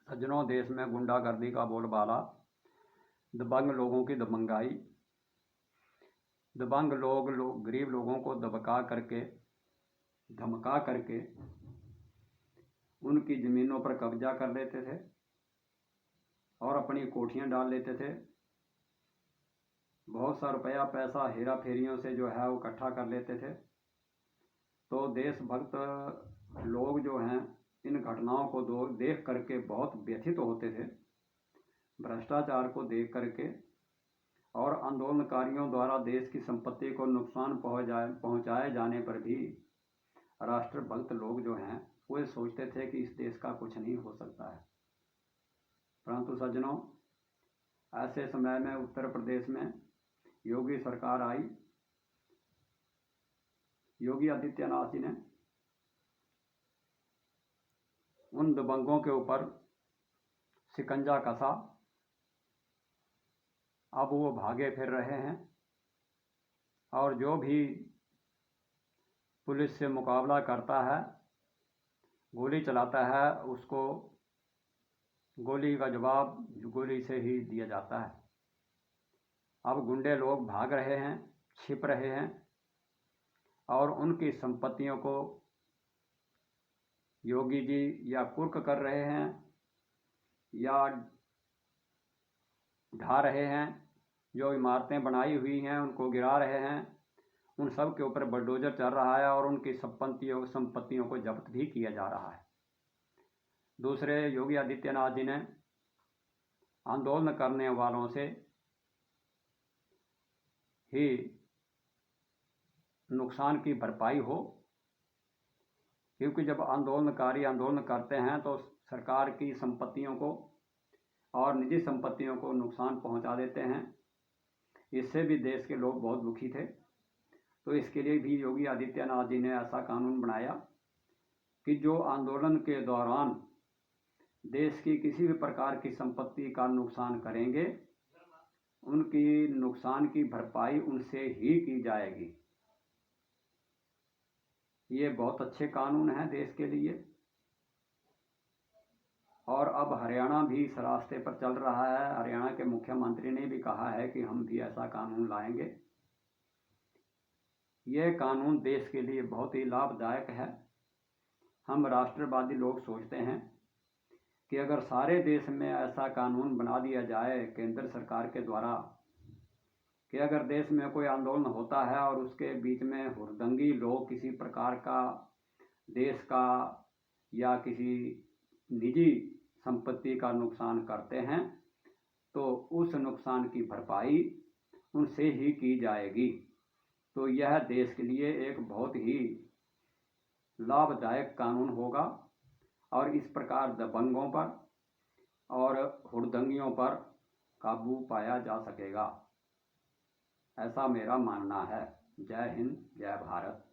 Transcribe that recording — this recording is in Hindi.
सज्जनों, देश में गुंडागर्दी का बोलबाला, दबंग लोगों की दबंगाई, दबंग लोग गरीब लोगों को दबका करके, धमका करके उनकी ज़मीनों पर कब्जा कर लेते थे और अपनी कोठियां डाल लेते थे। बहुत सा रुपया पैसा हेरा फेरियों से जो है वो इकट्ठा कर लेते थे। तो देशभक्त लोग जो हैं इन घटनाओं को देख करके बहुत व्यथित होते थे। भ्रष्टाचार को देख करके और आंदोलनकारियों द्वारा देश की संपत्ति को नुकसान पहुंचाए जाने पर भी राष्ट्रभक्त लोग जो हैं वो सोचते थे कि इस देश का कुछ नहीं हो सकता है। परंतु सज्जनों, ऐसे समय में उत्तर प्रदेश में योगी सरकार आई। योगी आदित्यनाथ जी ने उन दबंगों के ऊपर शिकंजा कसा। अब वो भागे फिर रहे हैं और जो भी पुलिस से मुकाबला करता है, गोली चलाता है, उसको गोली का जवाब गोली से ही दिया जाता है। अब गुंडे लोग भाग रहे हैं, छिप रहे हैं और उनकी संपत्तियों को योगी जी या कुर्क कर रहे हैं या ढा रहे हैं। जो इमारतें बनाई हुई हैं उनको गिरा रहे हैं। उन सब के ऊपर बुलडोजर चल रहा है और उनकी संपत्तियों को जब्त भी किया जा रहा है। दूसरे, योगी आदित्यनाथ जी ने आंदोलन करने वालों से ही नुकसान की भरपाई हो, क्योंकि जब आंदोलनकारी आंदोलन करते हैं तो सरकार की संपत्तियों को और निजी संपत्तियों को नुकसान पहुंचा देते हैं। इससे भी देश के लोग बहुत दुखी थे। तो इसके लिए भी योगी आदित्यनाथ जी ने ऐसा कानून बनाया कि जो आंदोलन के दौरान देश की किसी भी प्रकार की संपत्ति का नुकसान करेंगे, उनकी नुकसान की भरपाई उनसे ही की जाएगी। ये बहुत अच्छे कानून हैं देश के लिए। और अब हरियाणा भी इस रास्ते पर चल रहा है। हरियाणा के मुख्यमंत्री ने भी कहा है कि हम भी ऐसा कानून लाएंगे। यह कानून देश के लिए बहुत ही लाभदायक है। हम राष्ट्रवादी लोग सोचते हैं कि अगर सारे देश में ऐसा कानून बना दिया जाए केंद्र सरकार के द्वारा कि अगर देश में कोई आंदोलन होता है और उसके बीच में हुड़दंगी लोग किसी प्रकार का देश का या किसी निजी संपत्ति का नुकसान करते हैं, तो उस नुकसान की भरपाई उनसे ही की जाएगी। तो यह देश के लिए एक बहुत ही लाभदायक कानून होगा और इस प्रकार दबंगों पर और हुड़दंगियों पर काबू पाया जा सकेगा। ऐसा मेरा मानना है। जय हिंद, जय भारत।